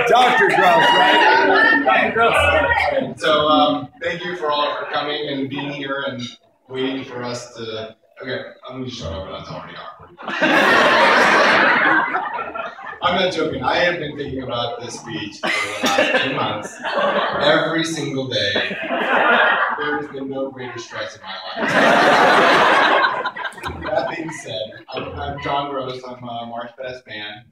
Dr. Gross, right? Dr. Gross. So thank you for all for coming and being here and waiting for us to. Okay, I'm gonna shut up. That's already awkward. I'm not joking. I have been thinking about this speech for the last 2 months, every single day. There has been no greater stress in my life. That being said, I'm John Gross. I'm Mark's best man.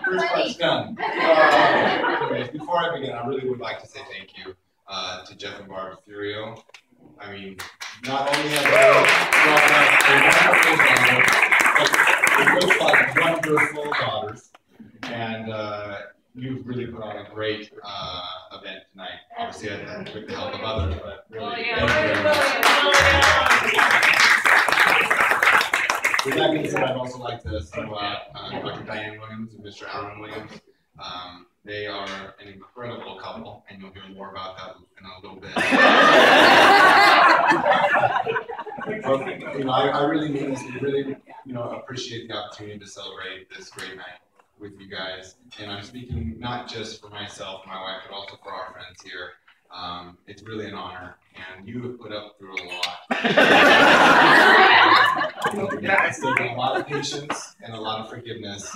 First part's done. Anyways, before I begin, I really would like to say thank you to Jeff and Barbara Furio. I mean, not only have they brought up a wonderful family, but they both got wonderful daughters, and you've really put on a great event tonight. Obviously, with the help of others, but really, thank you very much. With that being said, I'd also like to single out Dr. Diane Williams and Mr. Alan Williams. They are an incredible couple, and you'll hear more about that in a little bit. But, I really mean this. We really, appreciate the opportunity to celebrate this great night with you guys. And I'm speaking not just for myself and my wife, but also for our friends here. It's really an honor, and you have put up through a lot. It's taken a lot of patience and a lot of forgiveness.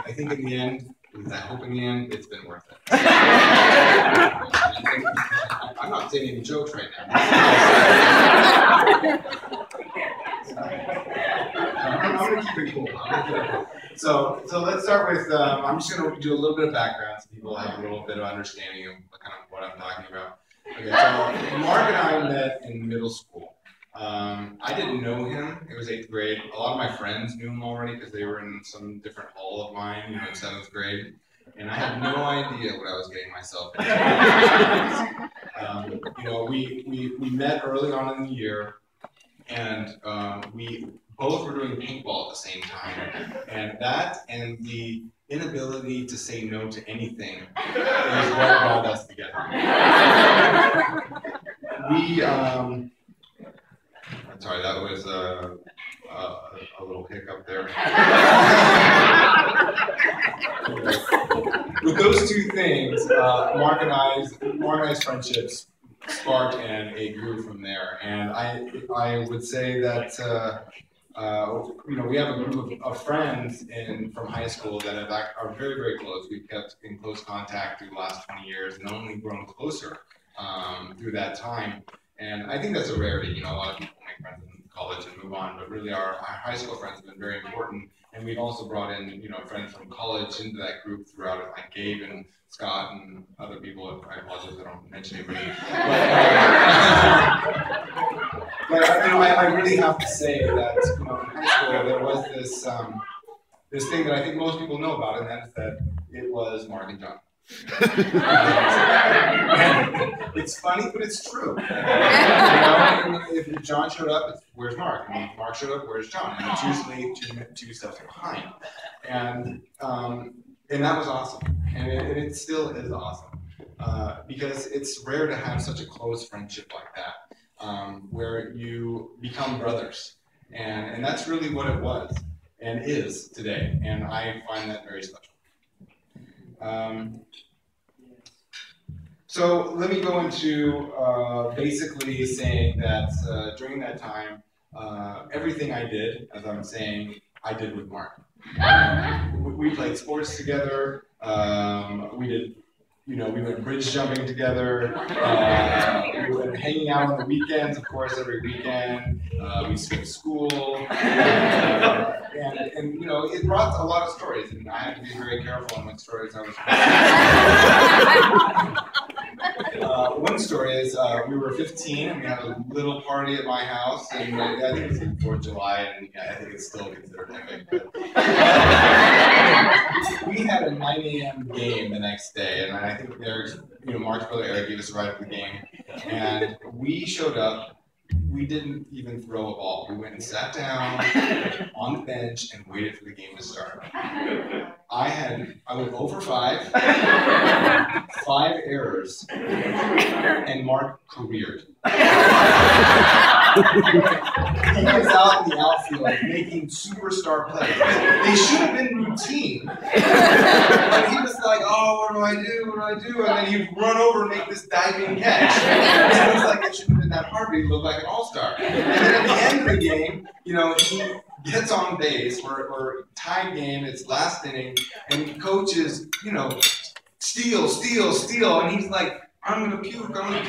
I think in the end, at least I hope in the end, it's been worth it. I'm not saying any jokes right now. I'm going to keep it cool. So let's start with, I'm just going to do a little bit of background so people have a little bit of understanding of kind of what I'm talking about. Okay, so Mark and I met in middle school. I didn't know him. It was 8th grade. A lot of my friends knew him already because they were in some different hall of mine, in 7th grade. And I had no idea what I was getting myself into. We met early on in the year, and we both were doing paintball at the same time. And that and the inability to say no to anything is what brought us together. Sorry, that was a little hiccup there. With those two things, Mark and I's friendships sparked and it grew from there. And I would say that we have a group of friends from high school that are very, very close. We've kept in close contact through the last 20 years and only grown closer through that time. And I think that's a rarity. A lot of people make friends in college and move on, but really our high school friends have been very important. And we've also brought in, friends from college into that group throughout it, like Gabe and Scott and other people. I apologize if I don't mention anybody. But I really have to say that, in high school there was this thing that I think most people know about, and that is that it was Mark and John. It's funny, but it's true. If John showed up, it's where's Mark? And if Mark showed up, where's John? And it's usually two steps behind. And that was awesome. And it still is awesome. Because it's rare to have such a close friendship like that, where you become brothers. And that's really what it was and is today. And I find that very special. So let me go into basically saying that during that time, everything I did, as I'm saying, I did with Mark. We played sports together. We did, we went bridge jumping together. We were hanging out on the weekends, of course, every weekend. We skipped school. And it brought a lot of stories, and I had to be very careful on what stories I was one story is we were 15 and we had a little party at my house, and I think it was the 4th of July, and I think it's still considered epic. But we had a 9 a.m. game the next day, and I think Mark's brother Eric gave us a ride at the game, and we showed up. We didn't even throw a ball. We went and sat down on the bench and waited for the game to start. I went 0 for 5, 5 errors, and Mark careered. He was out in the outfield making superstar plays. They should have been routine. But he was like, oh, what do I do? What do I do? And then he'd run over and make this diving catch. And it was like, it shouldn't have been that hard, but he looked like an all-star. And then at the end of the game, you know, he gets on base, we're tied game, it's last inning, and coach is, you know, steal, and he's like, I'm gonna puke. And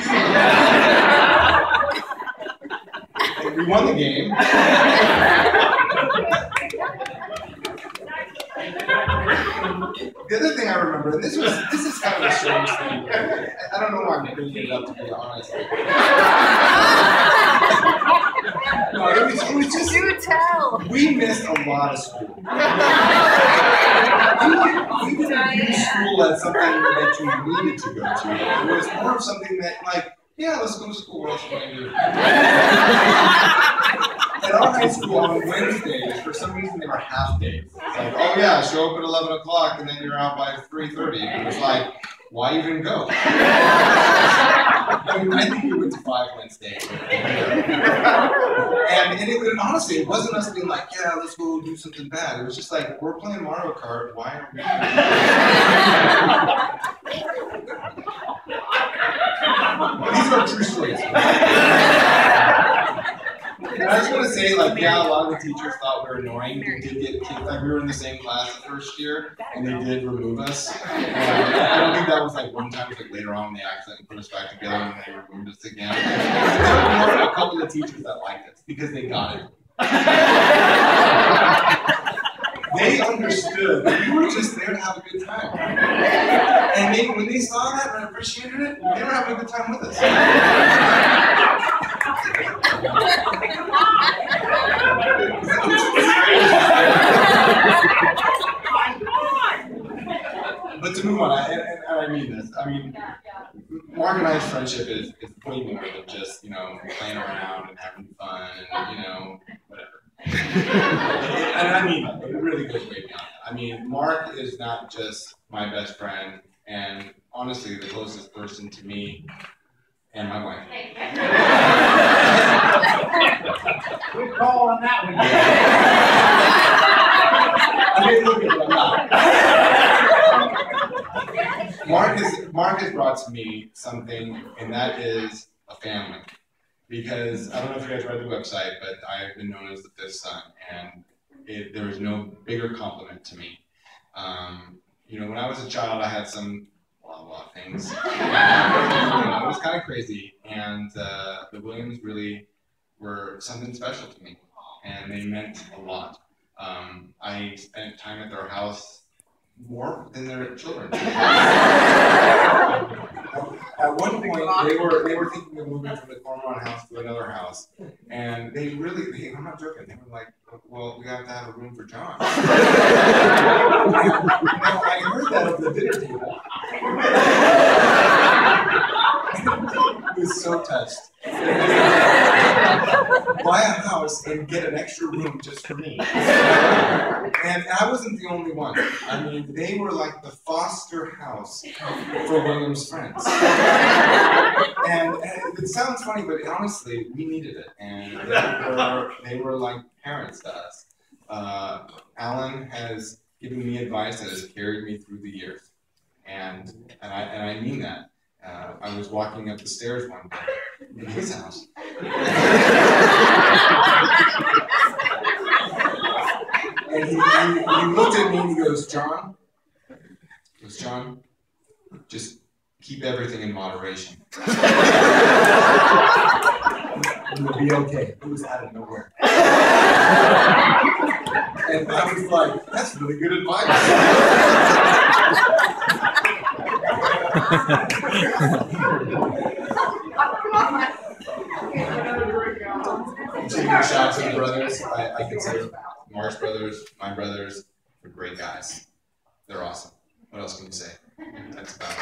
we won the game. The other thing I remember, and this is kind of a strange thing. I don't know why I'm bringing it up, to be honest. No, it was just. Do tell. We missed a lot of school. We didn't view school as something that you needed to go to. It was more of something that, like, yeah, let's go to school. What else are we going to do? At our high school on Wednesdays, for some reason, they were half days. It's like, oh yeah, show up at 11 o'clock and then you're out by 3:30. And it was like, why even go? I mean, I think we went to 5 Wednesdays. And honestly, it wasn't us being like, yeah, let's go do something bad. It was just like, we're playing Mario Kart. Why are we These are true stories. And I just want to say, like, yeah, a lot of the teachers thought we were annoying. We did get kicked. Like, we were in the same class the first year, and they did remove us. I don't think that was like one time. It was like later on they accidentally put us back together and they removed us again. There were a couple of teachers that liked us because they got it. They understood that we were just there to have a good time. And when they saw that and appreciated it, they were having a good time with us. But to move on, and I mean this, I mean, Mark and I's friendship is way more than just, you know, playing around and having fun and, you know, whatever. And I mean, it really goes way beyond that. I mean, Mark is not just my best friend, and honestly, the closest person to me and my wife. Good call on that one. I mean, look at it, Mark has brought to me something, and that is a family. Because I don't know if you guys read the website, but I've been known as the fifth son, and there is no bigger compliment to me. You know, when I was a child, I had some blah things. It was kind of crazy, and the Williams really were something special to me, and they meant a lot. I spent time at their house more than their children. At one point, they were thinking of moving from the Cormorant house to another house, and I'm not joking, they were like, well, we have to have a room for John. Now, I heard that at the dinner table. I was so touched. Buy a house and get an extra room just for me. And I wasn't the only one. I mean, they were like the foster house for William's friends. And it sounds funny, but honestly, we needed it. And they were like parents to us. Alan has given me advice that has carried me through the years. And I mean that. I was walking up the stairs one day in his house. And he looked at me and he goes, John, just keep everything in moderation. You'll be okay. It was out of nowhere. And I was like, that's really good advice. Taking shots at the brothers, I consider Mark's brothers, my brothers, they're great guys. They're awesome. What else can you say? That's about it.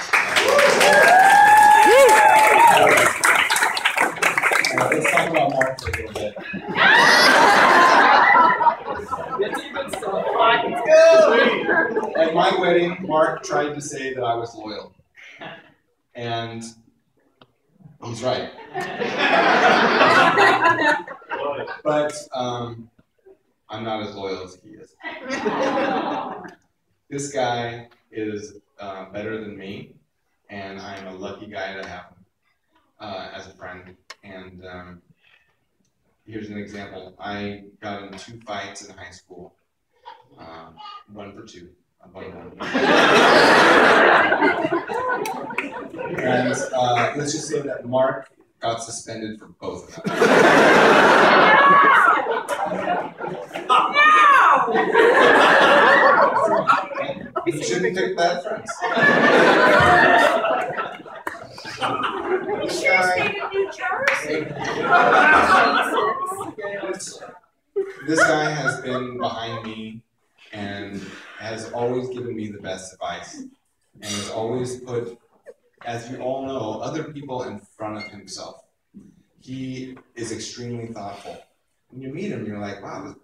Let's talk about Mark for a little bit. At my wedding, Mark tried to say that I was loyal. And He's right. But I'm not as loyal as he is. This guy is better than me, and I'm a lucky guy to have him as a friend. And here's an example. I got in 2 fights in high school. 1 for 2. And let's just say that Mark got suspended for both of them. You shouldn't pick bad friends. You should have stayed in New Jersey. This guy has been behind me and has always given me the best advice, and has always put, as you all know, other people in front of himself. He is extremely thoughtful. When you meet him, you're like, wow, this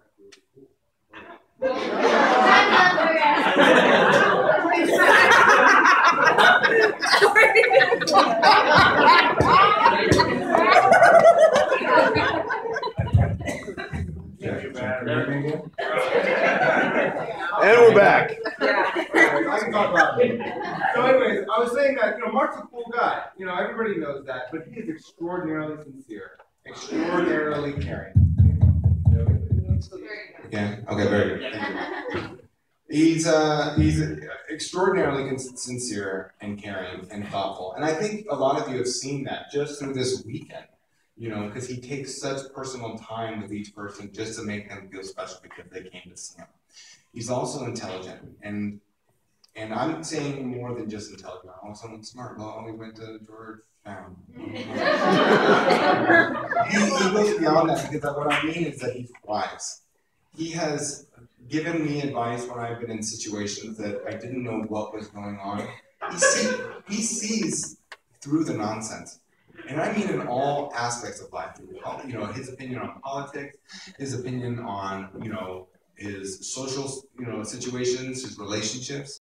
And we're back. I can talk about it. So anyways, I was saying that, Mark's a cool guy. Everybody knows that, but he is extraordinarily sincere, extraordinarily caring. Yeah. Okay. Very good. Thank you. He's extraordinarily sincere and caring and thoughtful, and I think a lot of you have seen that just through this weekend. Because he takes such personal time with each person just to make them feel special because they came to see him. He's also intelligent, and I'm saying more than just intelligent. Also smart. Well, we went to Georgetown. He goes beyond that, because what I mean is that he's wise. He has given me advice when I've been in situations that I didn't know what was going on. He sees through the nonsense. And I mean in all aspects of life. His opinion on politics, his opinion on, his social, situations, his relationships.